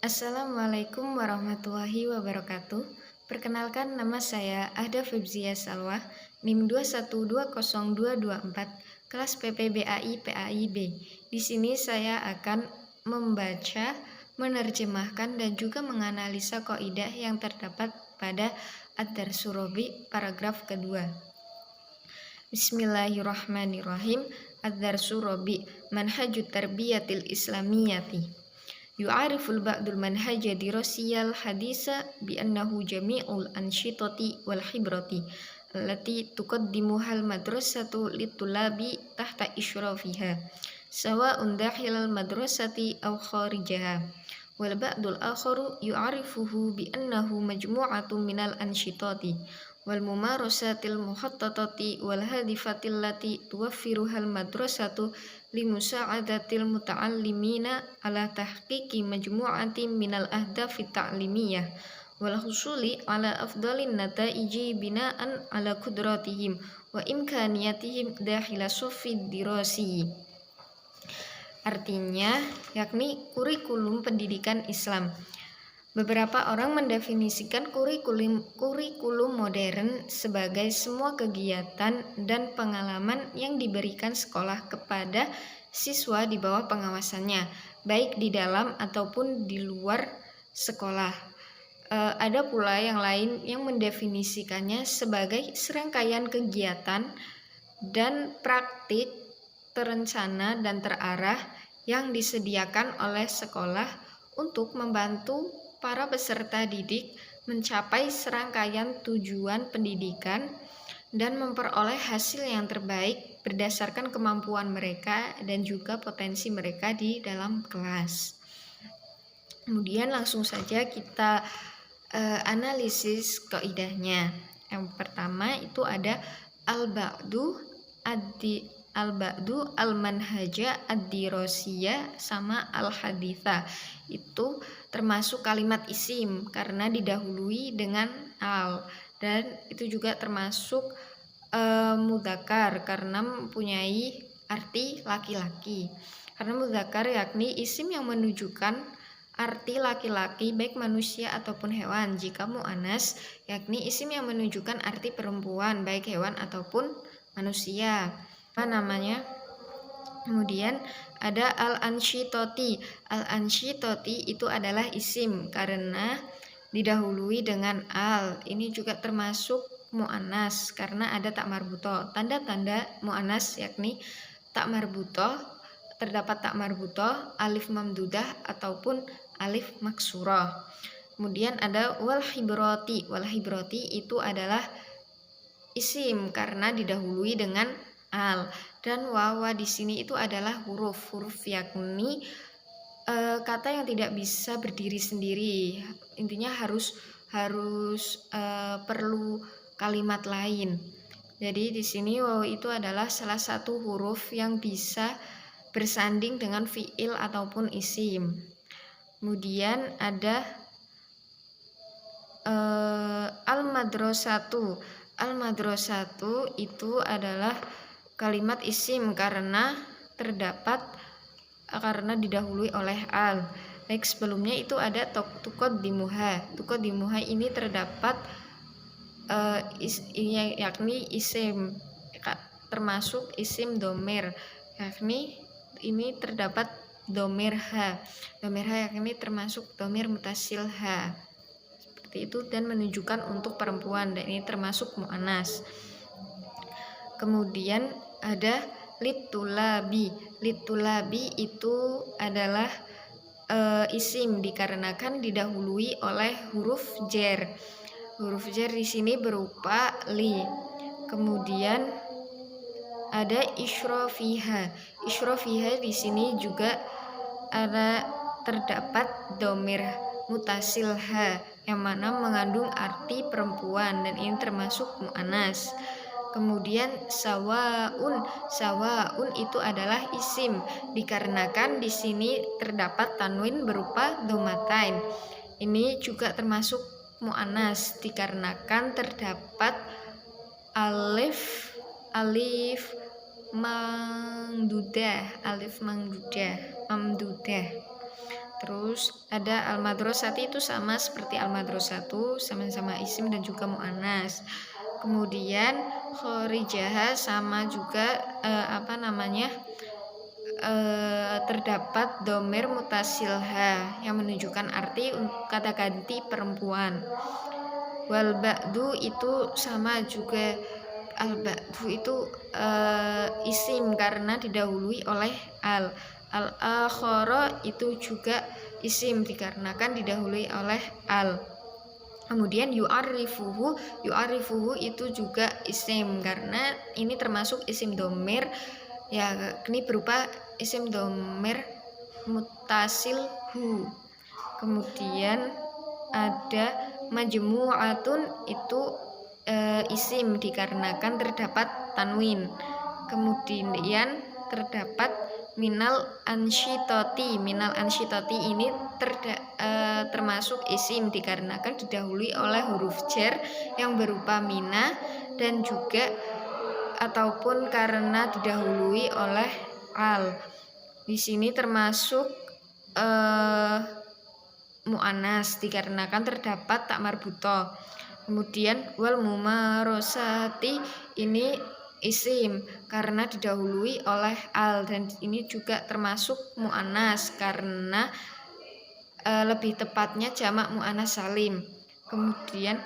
Assalamualaikum warahmatullahi wabarakatuh. Perkenalkan, nama saya Ahda Febzia Salwa, NIM 2120224, kelas PPBAI PAIB. Di sini saya akan membaca, menerjemahkan dan juga menganalisa kaidah yang terdapat pada Ad-Darsu Rabi paragraf kedua. Bismillahirrahmanirrahim. Ad-Darsu Rabi, Manhajut Tarbiyatil Islamiyati. Yu'ariful ba'dul manhaja dirasiyal hadisa bi'annahu jami'ul ansyitati wal khibrati allati tuqaddimuhal madrasatu litulabi tahta isyrafiha sawa'un dakhilal madrasati aw kharijaha. Wal ba'dul akharu yu'arifuhu bi'annahu majmu'atun minal ansyitati wal mumarasatil muhattatati wal hadifatil lati tuwaffiruhal madrasatu limusa'adatil muta'allimina ala tahqiqi majmu'atin minal ahdafit ta'limiyah wal husuli ala afdalin nataiji bina'an ala kudratihim wa imkaniyatihim dakhila sufid dirasi. Artinya, yakni kurikulum pendidikan Islam. Beberapa orang mendefinisikan kurikulum modern sebagai semua kegiatan dan pengalaman yang diberikan sekolah kepada siswa di bawah pengawasannya, baik di dalam ataupun di luar sekolah. Ada pula yang lain yang mendefinisikannya sebagai serangkaian kegiatan dan praktik terencana dan terarah yang disediakan oleh sekolah untuk membantu para peserta didik mencapai serangkaian tujuan pendidikan dan memperoleh hasil yang terbaik berdasarkan kemampuan mereka dan juga potensi mereka di dalam kelas. Kemudian langsung saja kita analisis kaidahnya. Yang pertama itu ada al-ba'du al-manhaja ad-dirasiyah sama al-haditha. Itu termasuk kalimat isim karena didahului dengan al, dan itu juga termasuk mudzakkar karena mempunyai arti laki-laki. Karena mudzakkar yakni isim yang menunjukkan arti laki-laki baik manusia ataupun hewan. Jika mu'annas yakni isim yang menunjukkan arti perempuan baik hewan ataupun manusia. Kemudian ada al-ansyitoti. Al-ansyitoti itu adalah isim karena didahului dengan al. Ini juga termasuk mu'annas karena ada tak marbutoh. Tanda-tanda mu'annas yakni tak marbutoh, terdapat tak marbutoh, alif mamdudah ataupun alif maksurah. Kemudian ada wal khibrati. Wal khibrati itu adalah isim karena didahului dengan al, dan wawa di sini itu adalah huruf yakni kata yang tidak bisa berdiri sendiri. Intinya harus perlu kalimat lain. Jadi di sini waw itu adalah salah satu huruf yang bisa bersanding dengan fiil ataupun isim. Kemudian ada al-madrasatu. Al-madrasatu itu adalah kalimat isim karena didahului oleh al. Baik, sebelumnya itu ada tuqaddimuha. Tuqaddimuha ini terdapat yakni isim termasuk isim domir, yakni ini terdapat domir ha. Domir ha yakni termasuk domir mutasil ha. Seperti itu, dan menunjukkan untuk perempuan, dan ini termasuk mu'annas. Kemudian ada litulabi. Litulabi itu adalah isim dikarenakan didahului oleh huruf jar. Huruf jar di sini berupa li. Kemudian ada isyrafiha. Isyrafiha di sini juga ada terdapat domir mutasil ha yang mana mengandung arti perempuan, dan ini termasuk mu'annas. Kemudian sawaun itu adalah isim dikarenakan di sini terdapat tanwin berupa domatain. Ini juga termasuk mu'annas dikarenakan terdapat alif mamdudah. Terus ada al-madrasati itu sama seperti al-madrasatu, sama-sama isim dan juga mu'annas. Kemudian khorijaha sama juga terdapat domir mutasilha yang menunjukkan arti kata ganti perempuan. Wal ba'du itu sama juga, al ba'du itu isim karena didahului oleh al. Al akhara itu juga isim dikarenakan didahului oleh al. Kemudian yu'arifuhu itu juga isim karena ini termasuk isim domir ya, ini berupa isim domir mutasil hu. Kemudian ada majmu'atun itu isim dikarenakan terdapat tanwin. Kemudian terdapat minal ansyitoti ini termasuk isim dikarenakan didahului oleh huruf jar yang berupa mina dan juga ataupun karena didahului oleh al. Di sini termasuk mu'annas dikarenakan terdapat tak marbuto. Kemudian wal mumarosati ini isim karena didahului oleh al dan ini juga termasuk mu'annas karena lebih tepatnya jamak mu'annas salim. Kemudian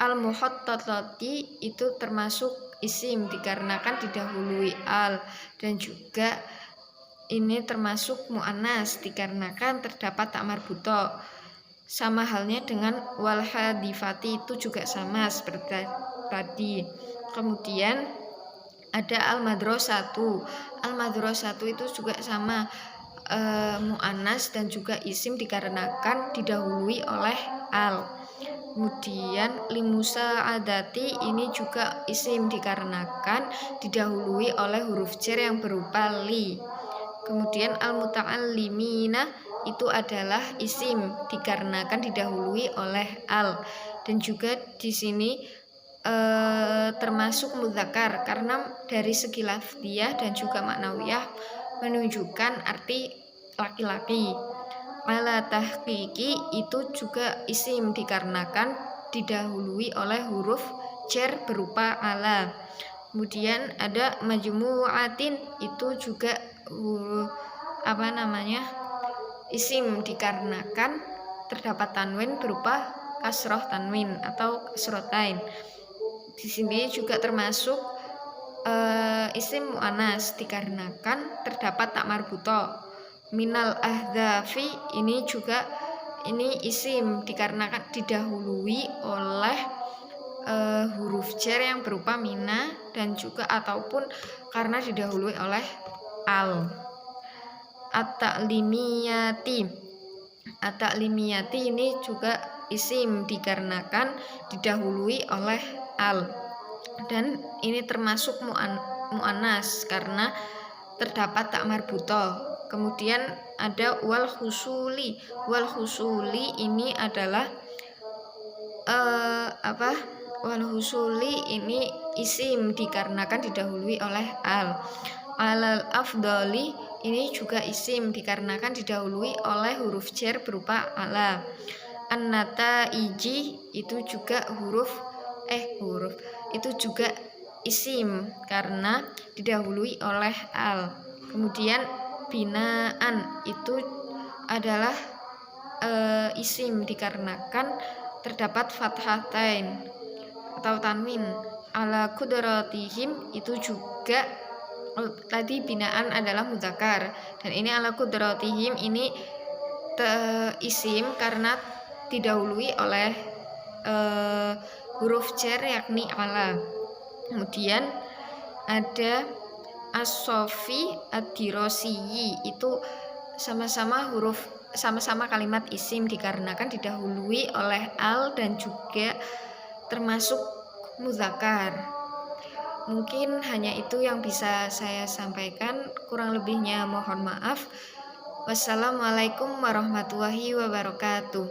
al muhattatati itu termasuk isim dikarenakan didahului al dan juga ini termasuk mu'annas dikarenakan terdapat tak marbuto. Sama halnya dengan wal hadifati itu juga sama seperti tadi. Kemudian ada al-madrasatu itu juga sama mu'annas dan juga isim dikarenakan didahului oleh al. Kemudian limusa adati ini juga isim dikarenakan didahului oleh huruf jar yang berupa li. Kemudian al-muta'allimina itu adalah isim dikarenakan didahului oleh al dan juga di sini termasuk mudzakkar karena dari segi lafziyah dan juga maknawiyah menunjukkan arti laki-laki. Ala tahqiqi itu juga isim dikarenakan didahului oleh huruf jar berupa ala. Kemudian ada majmu'atin itu juga isim dikarenakan terdapat tanwin berupa kasroh tanwin atau kasrotain. Di sini juga termasuk isim mu'annas dikarenakan terdapat tak marbuto. Minal ahdafi ini juga isim dikarenakan didahului oleh huruf jar yang berupa mina dan juga ataupun karena didahului oleh al. At-ta'limiyati ini juga isim dikarenakan didahului oleh al dan ini termasuk mu'annas karena terdapat tak marbuto. Kemudian ada wal husuli ini adalah wal husuli ini isim dikarenakan didahului oleh al. Alal afdoli ini juga isim dikarenakan didahului oleh huruf jar berupa ala. An-nataiji itu juga huruf itu juga isim karena didahului oleh al. Kemudian binaan itu adalah isim dikarenakan terdapat fathatain atau tanwin. Ala qudratihim itu juga tadi binaan adalah mudzakkar dan ini ala qudratihim ini isim karena didahului oleh huruf jar yakni ala. Kemudian ada as-sofi ad-dirosiyi itu sama-sama kalimat isim dikarenakan didahului oleh al dan juga termasuk mudzakkar. Mungkin hanya itu yang bisa saya sampaikan, kurang lebihnya mohon maaf. Wassalamualaikum warahmatullahi wabarakatuh.